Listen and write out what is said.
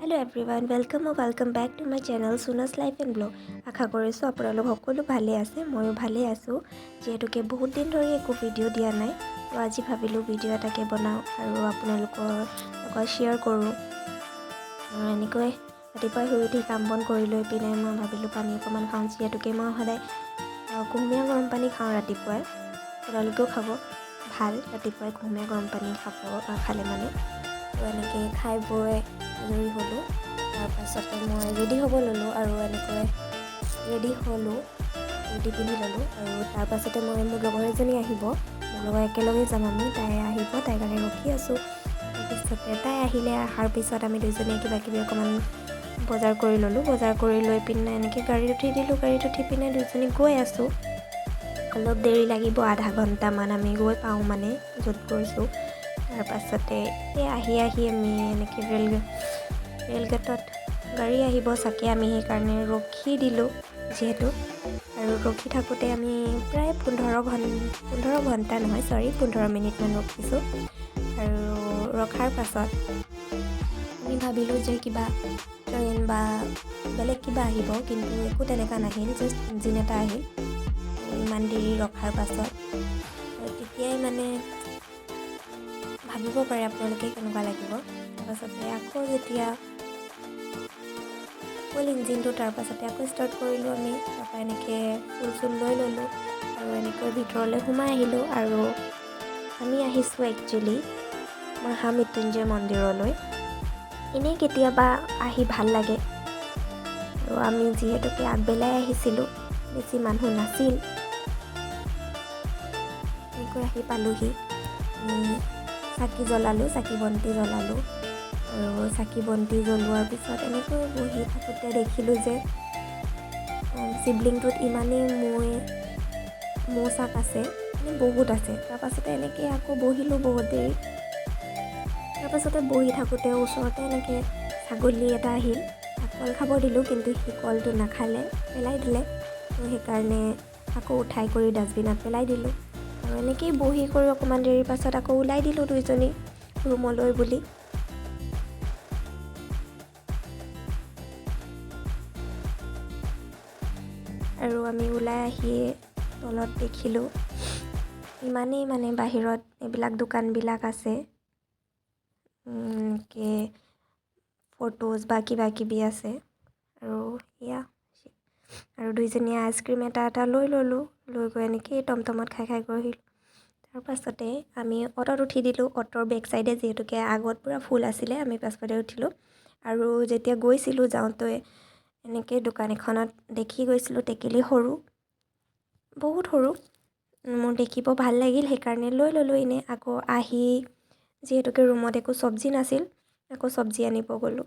Hello everyone, welcome back to my channel Suna's Life and Blog. আশা কৰিছোঁ আপোনালোক সকলো ভালে আছে, ময়ো ভালে আছোঁ। যেহেতুকে বহুত দিন ধৰি একো ভিডিঅ' দিয়া নাই, তো আজি ভাবিলোঁ ভিডিঅ' এটাকে বনাওঁ আৰু আপোনালোকৰ লগত শ্বেয়াৰ কৰোঁ। আৰু এনেকৈ ৰাতিপুৱাই শুই উঠি কাম বন কৰি লৈ পিনে মই ভাবিলোঁ পানী অকণমান খাওঁ, যিহেতুকে মই সদায় কুহুমীয়া গৰম পানী খাওঁ ৰাতিপুৱাই। আপোনালোকেও খাব, ভাল ৰাতিপুৱাই কুহুমীয়া গৰম পানী খালে মানে। তো এনেকৈ খাই বৈ আজৰি হ'লোঁ। তাৰপাছতে মই ৰেডি হ'ব ল'লোঁ আৰু এনেকৈ ৰেডি হ'লোঁ, ৰুটি পিন্ধি ল'লোঁ। আৰু তাৰপাছতে মোৰ লগৰ এজনী আহিব, মোৰ লগত একেলগে যাম আমি। তাই আহিব, তাইৰ কাৰণে ৰখি আছোঁ। তাৰপিছতে তাই আহিলে, অহাৰ পিছত আমি দুইজনীয়ে কিবাকিবি অকণমান বজাৰ কৰি ল'লোঁ। বজাৰ কৰি লৈ পিনে এনেকৈ গাড়ীত উঠি দিলোঁ। গাড়ীত উঠি পিনে দুইজনী গৈ আছোঁ। অলপ দেৰি লাগিব, আধা ঘণ্টামান আমি গৈ পাওঁ মানে য'ত গৈছোঁ। তাৰপাছতে আহি আমি এনেকৈ ৰেলগেটত গাড়ী আহিব চাগে, আমি সেইকাৰণে ৰখি দিলোঁ যিহেতু। আৰু ৰখি থাকোঁতে আমি প্ৰায় 15 মিনিটমান ৰখিছোঁ। আৰু ৰখাৰ পাছত আমি ভাবিলোঁ যে কিবা ট্ৰেইন বা বেলেগ কিবা আহিব, কিন্তু একো তেনেকুৱা নাহিল, জাষ্ট ইঞ্জিন এটা আহিল। ইমান দেৰি ৰখাৰ পাছত তেতিয়াই মানে ভাবিব পাৰে আপোনালোকে কেনেকুৱা লাগিব। তাৰপাছতে আকৌ যেতিয়া ফুল ইঞ্জিনটো, তাৰপাছতে আকৌ ষ্টাৰ্ট কৰিলোঁ আমি। তাৰপৰা এনেকৈ ফুল লৈ ল'লোঁ আৰু এনেকৈ ভিতৰলৈ সোমাই আহিলোঁ। আৰু আমি আহিছোঁ একচুৱেলি মহামৃত্যুঞ্জয় মন্দিৰলৈ। এনেই কেতিয়াবা আহি ভাল লাগে। আৰু আমি যিহেতুকে আগবেলাই আহিছিলোঁ, বেছি মানুহ নাছিল। এনেকৈ আহি পালোঁহি। চাকি জ্বলালোঁ, চাকি বন্তি জ্বলালোঁ। আৰু চাকি বন্তি জ্বলোৱাৰ পিছত এনেকৈ বহি থাকোঁতে দেখিলোঁ যে শিৱলিংটোত ইমানেই মৌচাক আছে, মানে বহুত আছে। তাৰপাছতে এনেকৈ আকৌ বহিলোঁ বহুত দেৰি। তাৰপাছতে বহি থাকোঁতে ওচৰতে এনেকৈ ছাগলী এটা আহিল, তাক কল খাব দিলোঁ, কিন্তু সি কলটো নাখালে, পেলাই দিলে। তো সেইকাৰণে আকৌ উঠাই কৰি ডাষ্টবিনত পেলাই দিলোঁ। আৰু এনেকেই বহি কৰি অকণমান দেৰিৰ পাছত আকৌ ওলাই দিলোঁ দুইজনী ৰুমলৈ বুলি। আৰু আমি ওলাই আহি তলত দেখিলোঁ ইমানেই মানে বাহিৰত এইবিলাক দোকানবিলাক আছে, ফটোজ বা কিবা কিবি আছে। আৰু এয়া আৰু দুইজনীয়ে আইচক্ৰীম এটা লৈ ল'লোঁ। লৈ গৈ এনেকেই টমটমত খাই গৈ আহিলোঁ। তাৰপাছতে আমি অ'টত উঠি দিলোঁ। অ'টৰ বেক চাইডে যিহেতুকে আগত পূৰা ফুল আছিলে, আমি পাছফালে উঠিলোঁ। আৰু যেতিয়া গৈছিলোঁ, যাওঁতে এনেকৈ দোকান এখনত দেখি গৈছিলোঁ, টেকেলি সৰু, বহুত সৰু। মোৰ দেখিব ভাল লাগিল, সেইকাৰণে লৈ ল'লোঁ। এনেই আকৌ আহি যিহেতুকে ৰুমত একো চব্জি নাছিল, আকৌ চব্জি আনিব গ'লোঁ।